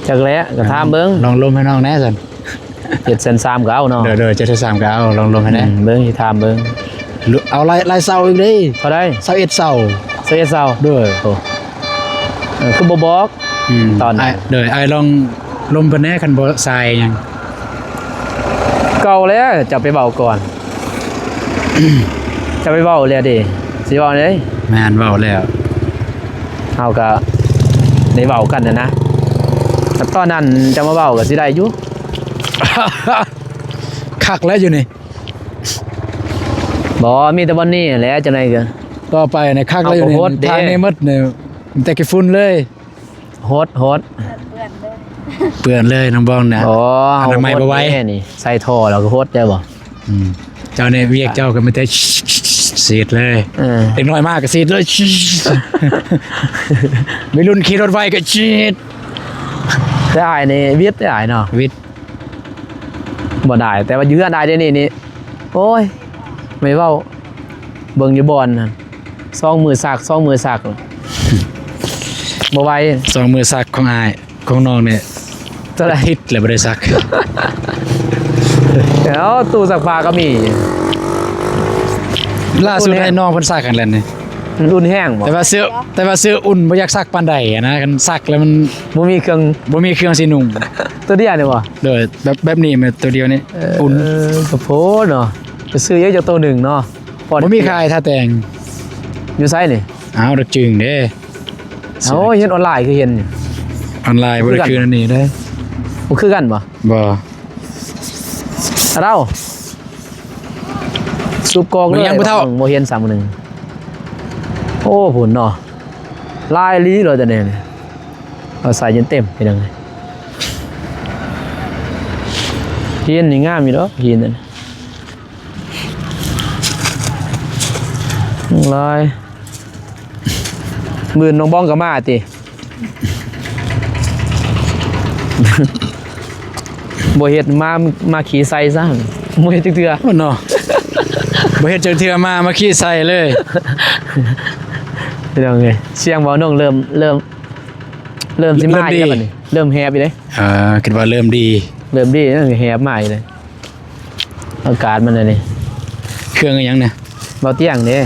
จักแล้วก็ถามเบิ่ง ลองลมให้น้องแหน่ซั่น 703ก็เอาเนาะ เด้อ730ก็เอาลองลมให้แหน่ เบิ่งสิถามเบิ่ง เอาลายเสาอีกเด้ เท่าใด 21เสา เสียเซา เด้อ โอ้คือบ่บอก ตอนไหน เด้อไอ้ลองลมเพิ่นแหน่คันบ่ทรายหยัง เก่าแล้วจะไปเว้าก่อน จะไปเว้าแล้วดิสิเว้าเลย แม่นเว้าแล้ว เฮาก็ได้เว้ากันนะแต่ตอนนั้นจะมาเว้าก็สิได้อยู่ คักแล้วอยู่นี่ บ่มีแต่วันนี้แหละจังได๋ก็ ต่อไปในคักแล้วอยู่นี่ เอาบ่โพสต์เด้ ทางนี้หมดนี่แต่กี่ฝุ่นเลย โฮด เพื่อนเลย เปื้อนเลยน้องบ้องนะ อ๋อ อนามัยบ่ไหว แน่นี่ใส่ท่อแล้วก็โฮดได้บ่ เจ้าเนี่ยเวียกเจ้าก็ไม่ได้สีดเลย เด็กน้อยมากก็สีดเลย วัยรุ่นขี่รถไฟก็ชีด ได้อ้ายนี่วิทย์ได้อ้ายเนาะ วิทย์ บ่ได้แต่ว่าเยือนได้เดี๋ยวนี้นี่โอ้ยไม่เว้าเบิ่งอยู่บ่อนนั่น2 มือซักบ่ไหว สองมือซักของอายของน้องเนี่ย เท่าไหร่ ทิศเลยบ่ได้ซัก แล้วตู้ซักผ้าก็มี ล่าสุดให้น้องเพิ่นซักกันแล้วนี่ มันอุ่นแห้งบ่ แต่ว่าเสื้ออุ่นบ่อยากซักปานใดอะนะกันซักแล้วมัน บ่มีเครื่อง บ่มีเครื่องสินุ่ง ตัวเดียวนี่บ่ โดยแบบนี้มันตัวเดียวนี่อุ่น ก็โพดเนาะไปซื้อเยอะจากตัวหนึ่งเนาะพอ บ่มีขายถ้าแต่ง อยู่ไสนี่ เอาดอกจึงเด้ เอ้าเห็นออนไลน์คือเห็น ออนไลน์บ่ได้คืนอันนี้เด้ บ่คือกันบ่ บ่ เราสูบกองเลย มันยังบ่เท่า บ่เห็น3 1โอ้พุ่นเนาะลายลีเลยแต่เนี่ยเอาใส่จนเต็มเป็นยังไงเฮียนนี่งามอยู่เนาะเฮียนนั่นลายมื่นน้องบ้องกับมาติ บ่เฮ็ดมาขี่ใส่ซะบ่เฮ็ดจักเทื่อ โอ้เนาะ บ่เฮ็ดจังเทื่อมาขี้ใส่เลย เป็นยังไงเสียงบ่น้องเริ่มสิมาอีกแล้วบัดนี้เริ่มแฮปอีกเด้ คิดว่าเริ่มดี เริ่มดีนั่นคือแฮปมาอีกเลยอากาศมันน่ะนี่ เครื่องอีหยังเนี่ย เบาเตียงเด้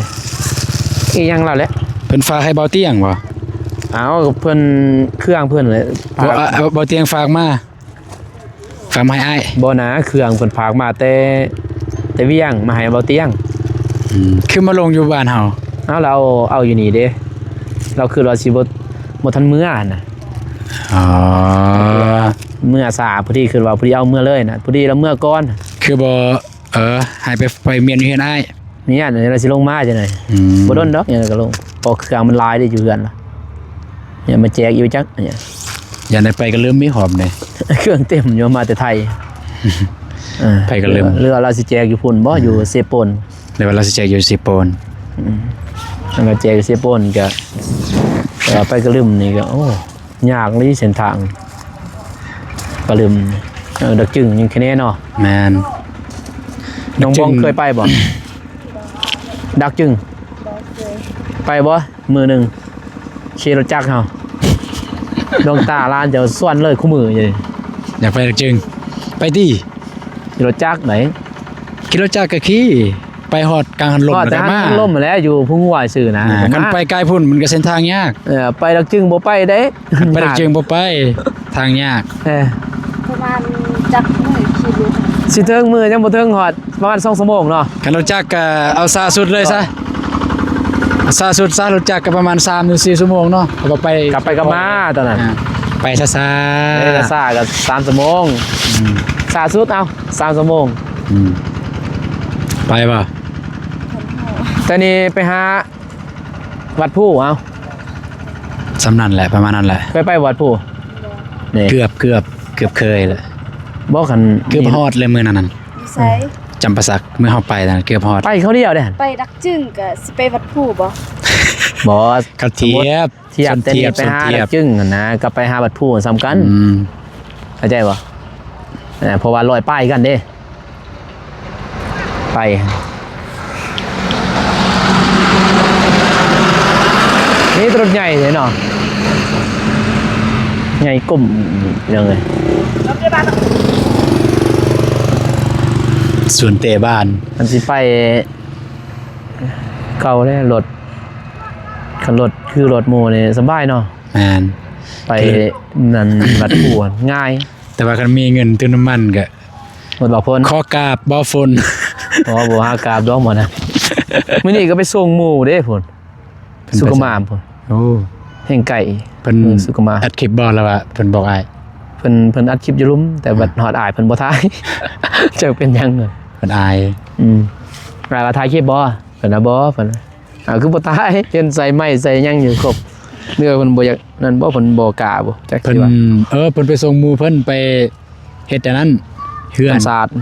อีหยังแล้วแหละ เพิ่นฝากให้เบาเตียงบ่ เอาเพิ่นเครื่องเพิ่นเลย เบาเตียงฝากมาให้อ้าย บ่นะเครื่องเพิ่นฝากมาแต่เวียงมาให้เบาเตียง คือมาลงอยู่บ้านเฮา เอาเราเอาอยู่นี่เด้เราคือเราสิบ่ทันมื้อน่ะ อ๋อ เมื่อสาพอดีคือว่าพอดีเอาเมื่อเลยน่ะพอดีเราเมื่อก่อน คือบ่ให้ไปเมียนอยู่เฮือนอ้าย เนี่ยเดี๋ยวเราสิลงมาจังได๋บ่โดนดอกอย่างนั้นก็ลงพอเครื่องมันลายได้อยู่เฮือนล่ะ อย่ามาแจกอยู่จักเนี่ย อย่าได้ไปก็ลืมมีหอมเลย เครื่องเต็มอยู่มาแต่ไทย ไปก็ลืม เรือเราสิแจกอยู่พุ่นบ่อยู่เซโปน ในเวลาสิแจกอยู่สิโปน แล้วก็แจกอยู่เซโปนก็ไปก็ลืมนี่ก็โอ้ยากเลยเส้นทางก็ลืมดักจึงยังแค่นี้เนาะ แมน น้องบองเคยไปบ่ ดักจึง บอกเลย ไปบ่มือหนึ่งขี่รถจักรเฮาดวงตาล้านจะส่วนเลยคู่มืออยู่นี่ อยากไปจึงไปดิ ขี่รถจักรไหน กิโลจากกะขี้ไปฮอดกลางหันลม ก็แต่ ได้ หั มา นล่มมาแล้วอยู่พุ่งหวายสื่อนะ คันไปไกลพุ่นมันก็เส้นทางยาก ไปดักจึงบ่ไปเด้ ไปดักจึงบ่ไปทางยาก ประมาณจักมือขี่รถ สิเทิงมือยังบ่เทิงฮอดประมาณ2 ชั่วโมงเนาะ คันรถจักรก็เอาซาสุดเลยซะเอาซาสุดซะรถจักรก็ประมาณ3หรือ4ชั่วโมงเนาะก็ไป กลับไปกลับมาตอนนั้น ไปซ่า เอ้ยก็ซ่าก็3 ชั่วโมงซ่าสุดเอา3 ชั่วโมง ไปป่ะ แต่นี่ไปหาวัดผู้เอา สำนันแหละประมาณนั้นแหละ ไปวัดผู้นี่ เกือบเคยแหละ บ่คัน เกือบฮอดเลยมื้อนั้นน่ะ นิสัย จำปาสักเมื่อเฮาไปนั่นเกือบฮอด ไปเขาเดียวเด้ ไปดักจึงก็สิไปวัดผู้บ่ บ่ เขาเทียบ เทียบแต่นี่ไปหาดักจึงนั่นนะกับไปหาวัดผู้สำคัญ เข้าใจป่ะเพราะว่าลอยป้ายกันเด้ไปนี่รถใหญ่เลยเนาะใหญ่กลุ่มยังไง ส่วนเตะบ้าน มันสิไปเก่าเลยรถคันรถคือรถโมเนี่ยสบายเนาะ แมน ไปนั่นวัดผู้ง่าย แต่ว่าคันมีเงินเติมน้ำมันก็ หมดบอกพ้น ขอกราบบ่ฝน อ๋อบัวหากราบดอกหมดนะมื้อนี้ก็ไปส่งหมู่เด้พุ่นสุกมามพุ่น โอ้ แห่งไก่ เพิ่น สุกมา อัดคลิปบ่แล้วว่าเพิ่นบอกอ้าย เพิ่นอัดคลิปอยู่ลุ่มแต่บัดฮอดอายเพิ่นบ่ถ่าย เจอเป็นหยังเนอะ เพิ่นอาย รายว่าถ่ายคลิปบ่เพิ่นน่ะบ่เพิ่นคือบ่ถ่ายเห็นใส่ไม้ใส่หยังอยู่ครบเนื้อเพิ่นบ่อยากนั่นบ่เพิ่นบ่กล้าบ่จัก เพิ่ สิ น ว่า เพิ่นไปส่งหมู่เพิ่นไปเฮ็ดอันนั้นเฮือน ศาสตร์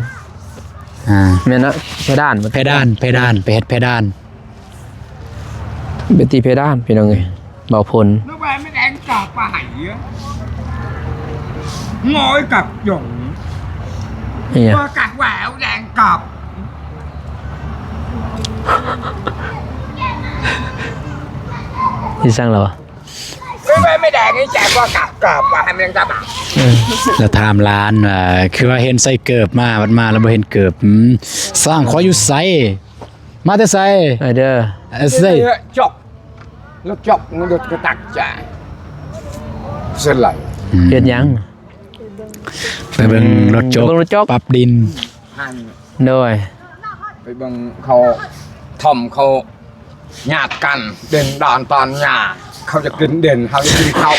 แม่นนะเพดาน เพดานไปเฮ็ดเพดาน ไปตีเพดานพี่น้องเอ้ยเบาพล nó về mới đang cọp và hãy ngồi cặp dùng นี่ไง qua cặp quẹo đang cọp ที่สร้างเราอะ cái về mới đang cái chạy qua cặp cọp và hai mươi đang bảo แล้วถามร้านว่าคือว่าเห็นใส่เกิบมาบัดมาแล้วบ่เห็นเกิบสร้างขออยู่ไสมาแต่ไส เด้อ ไส chọc nó chọc nó được cái tạc trả xin lại เฮ็ดหยัง ไปเบิ่งรถจก เบิ่งรถจก ปรับดิน hàng โดย ไปบังเขาทอมเขาหยาดกันเด่นดอนตอนหยาเขาจะกินเด่นเขาจะกินเขา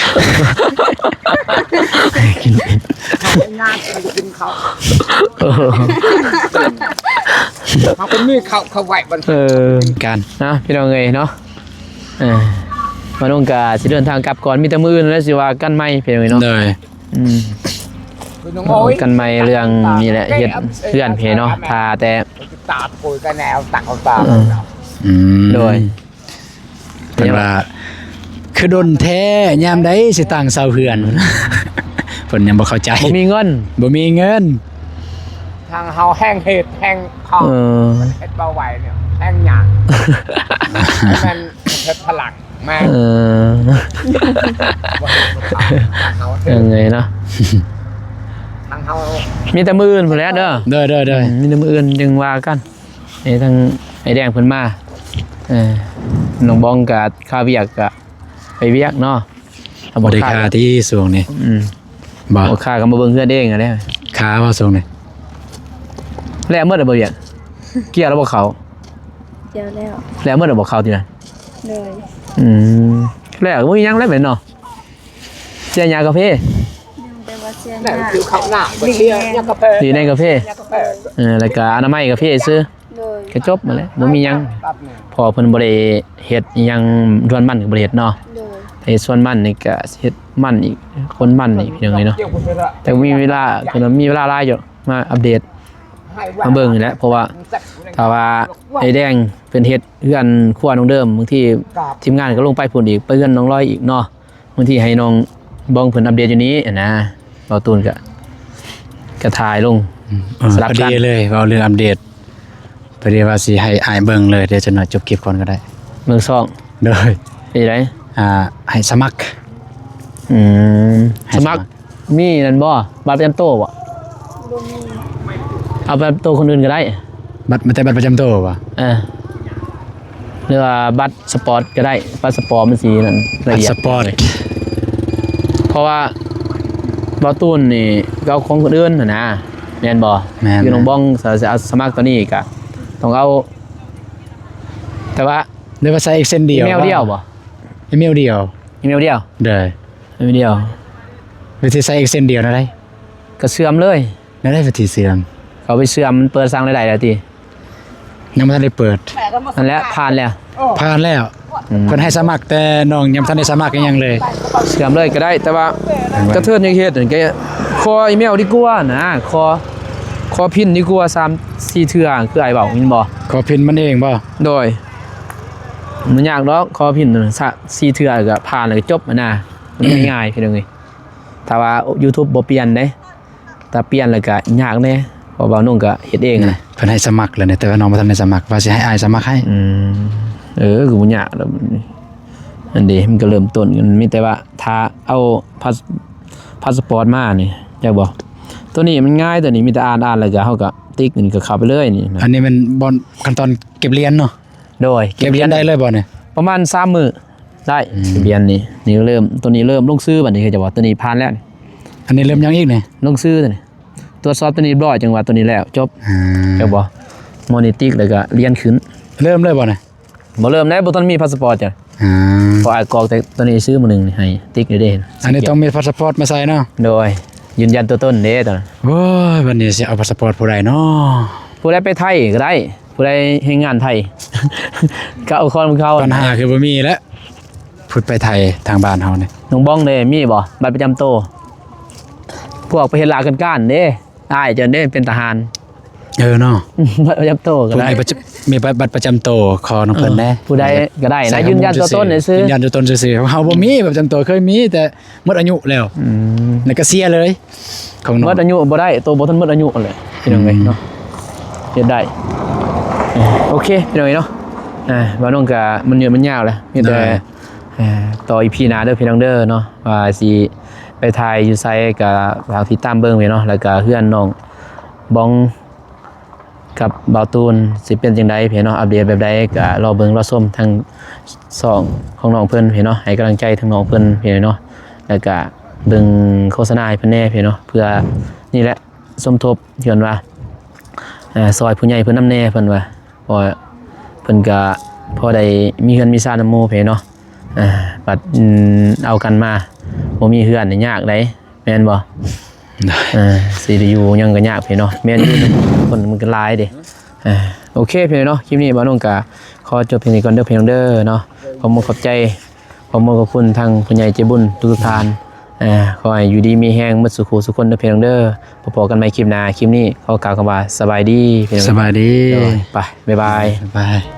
หยาดเขาจะกินเขา เขาเป็นมีเขาไหวบัน กัน นะพี่น้องเอ้ยเนาะมาน้องกาสิเดินทางกลับก่อนมีแต่มื้ออื่นแล้วสิว่ากันใหม่พี่น้องเอ้ยเนาะ เลย กันใหม่เรื่องนี่แหละเฮ็ดเพื่อนเพเนาะพาแต่ ตาปุยกันแนวตักเอาตา โดย เพิ่นว่าคือดนแท้ยามใดสิตั้งเสาเฮือน เพิ่นยังบ่เข้าใจ บ่มีเงิน บ่มีเงิน ทางเฮาแห้งเห็ดแห้งคอเห็ดเบาไหวเนี่ยแห้งหยาดมันเห็ดพลังแม่ยังไงเนาะ ทางเฮา มีแต่มื้ออื่นพุ่นแหล้วเด้อ เด้อ มีแต่มื้ออื่นจึงว่ากันนี่ทางไอ้แดงเพิ่นมาน้องบองก็ค่าเวียกก็ไปเวียกเนาะ บ่ได้ค่าที่สูงนี่บ่ บ่ค่าก็มาเบิ่งเฮือนเองอะเด้ ค่าว่าสูงนี่ แล้วเมื่อใดบ่เวียกเกี่ยวแล้วบ่เข้า เดี๋ยวแล้ว แล้วเมื่อใดบ่เข้าตินะ เลย แล้วก็บ่มีหยังแล้วแม่นเนาะเสียยากาแฟ ยังแต่ว่าเสียห เนี่ย น้า คือเขาหน้าเชียร์ยากาแฟ ดีในกาแฟ ยากาแฟ แล้วก็อนามัยกาแฟซื้อ เลย ก็จบมาแล้วบ่มีหยัง ปั๊บเนี่ย พอเพิ่นบ่ได้เฮ็ดอิหยังด่วนมันก็บ่ได้เฮ็ดเนาะ เลย ไป ส่วนมันนี่ก็เฮ็ดมันอีกคนมันอีกพี่น้องเนาะแต่มีเวลาเพิ่นมีเวลาหลายอยู่มาอัปเดตมาเบิ่งนี่แหละเพราะว่าถ้าว่าไอ้แดงเพิ่นเฮ็ดเฮือนครัวน้องเดิมบางทีทีมงานก็ลงไปพุ่นอีกไปเฮือนน้องร้อยอีกเนาะบางทีให้น้องบ้องเพิ่นอัปเดตอยู่นี้นะเบาตูนก็ถ่ายลงสลับ พอ กั ดี น เลยเอาเรื่องอัปเดตพอดีว่าสิให้อายเบิ่งเลยเดี๋ยวจะหน่อยจบคลิปก่อนก็ได้ เมืองซ่อง โดย เป็นได ให้สมัคร อืม ให้ สมัครมีนั่นบ่บัตรประจำตัวบ่ บ่มี เอาบัตรประจำตัวคนอื่นก็ได้ บัตรแต่บัตรประจำตัวป่ะ หรือว่าบัตรสปอร์ตก็ได้บัตรสปอร์ตมันสีนั่น บั ละ ตร เอีย ส ด ปอร์ต เพราะว่าบอตูนนี่ก็เอาของคนอื่นน่ะนะแม่นบ่ แม่น คือน้องบ้องจะเอาสมัครตัวนี้ก็ต้องเอา แต่ว่า หรือว่าใช้อีกเส้นเดี อี ยว เมลเดียวบ่ อีเมลเดียว อีเมลเดียว เด้อ อีเมลเดียว วิธีใช้อีกเส้นเดียวนะได้ ก็เสื่อมเลย ได้วิธีเสื่อม เขาไปเสื่อมมันเปิดสร้างได้แล้วติ ยังไม่ทันได้เปิด นั่นแหละผ่านแล้ว ผ่านแล้วเพิ่นให้สมัครแต่น้องยังบ่ทันได้สมัครอีหยังเลย เสื่อมเลยก็ได้ แต่ว่า กระเทือนยังเฮ็ดนั่นก็ขออีเมลดีกว่านะขอพินดีกว่า3-4เทื่อคือไอ้เว้ายินบ่ ขอพินมันเองบ่ โดยมันยากดอกขอพิน4เทื่อก็ผ่านแล้วก็จบนะมันง่ายๆพี่น้องเอ้ยถ้าว่า YouTube บ่เปลี่ยนเด้ถ้าเปลี่ยนแล้วก็ยากแน่เพราะว่านุ่งก็เฮ็ดเองนะ เพิ่นให้สมัครแล้วเนี่ยแต่ว่าน้องบ่ทันได้สมัครว่าสิให้อายสมัครให้ คือบ่ยากแล้วอันนี้มันก็เริ่มต้นกันมีแต่ว่าถ้าเอาพาสปอร์ตมานี่จักบ่ตัวนี้มันง่ายตัวนี้มีแต่อ่านแล้วก็เฮาก็ติ๊กนี่ก็เข้าไปเลยนี่นะ อันนี้มันบอนขั้นตอนเก็บเหรียญเนาะ โดย เก็บเหรียญได้เลยบ่เนี่ย ประมาณ3มื้อได้ทะเบียนนี่ก็เริ่มตัวนี้เริ่มลงชื่อบัดนี้คือจะว่าตัวนี้ผ่านแล้วนี่ อันนี้เริ่มยังอีกเนี่ย ลงชื่อตัวนี้ตรวจสอบตัวนี้เรียบร้อยจังหวะตัวนี้แล้วจบจักบ่มอนิติกแล้วก็เรียนขึ้น เริ่มเลยบ่เนี่ย บ่เริ่มแล้วบ่ต้องมีพาสปอร์ตจ้ะพอไอ้กรอกแต่ตัวนี้ซื้อมาหนึงนี่ให้ติ๊กได้เด้ อันนี้ต้องมีพาสปอร์ตมาใส่เนาะ โดยยืนยันตัวต้นเด้ตอนนั้น โอ้ยวันนี้สิเอาพาสปอร์ตผู้ใดเนาะ ผู้ใดไปไทยก็ได้ผู้ใดให้งานไทย ก็เอาคนเขา ปัญหาคือบ่มีแล้วพูดไปไทยทางบ้านเฮาเนี่ย น้องบ้องเด้มีบ่บัตรประจำตัวพวกไปเฮ็ดลากันก้านเด้อ้ายจะเด้เป็นทหาร เนาะ บัตรประจำตัวก็ ผู้ ได้ ใดมีบัตรประจำตัวขอน้องเพิ่นแน่ ผู้ใดก็ได้นะยืนยันตัวต้นซื่อ ยืนยันตัวตนซื่อๆเฮาบ่มีบัตรประจำตัวเคยมีแต่หมดอายุแล้วแล้วก็เสียเลยของน้อง หมดอายุบ่ได้ตัวบ่ทันหมดอายุเลยพี่น้องเอ้ยเนาะเฮ็ดได้โอเคพี่น้องเอ้ยเนาะว่าน้องก็มันยืนมันยาวแหละมีแต่ต่ออีพีหน้าเด้อพี่น้องเด้อเนาะว่าสิไปถ่ายอยู่ไสก็ฝากติดตามเบิ่งไว้เนาะแล้วก็เฮือนน้องบ้องกับบ่าวตูนสิเป็นจังได๋พี่เนาะอัปเดตแบบใดก็รอเบิ่งรอชมทางช่องของน้องเพิ่นพี่เนาะให้กำลังใจทางน้องเพิ่นพี่เนาะแล้วก็เบิ่งโฆษณาให้เพิ่นแน่พี่เนาะเพื่อนี่แหละสมทบเพิ่นว่าซอยผู้ใหญ่เพิ่นนำแน่เพิ่นว่าเพราะเพิ่นก็พอได้มีเฮือนมีซ่านนำหมู่พี่เนาะบัดเอากันมาบ่มีเฮือนนี่ยากไดแม่นบ่สิได้อยู่ยังก็ยากพี่เนาะแม่นอยู่คนมันก็หลายเด้โอเคพี่เนาะคลิปนี้บ่าวน้องก็ขอจบเพียงนี้ก่อนเด้อพี่น้องเด้อเนาะขอบใจขอบคุณทางผู้ใหญ่ใจบุญทุกท่านขอให้อยู่ดีมีแฮงหมดสุขสุขคนเด้อพี่น้องเด้อพบกันใหม่คลิปหน้าคลิปนี้ขอกล่าวคำว่าสบายดีพี่น้อง สบายดี ไปบ๊ายบาย บ๊ายบาย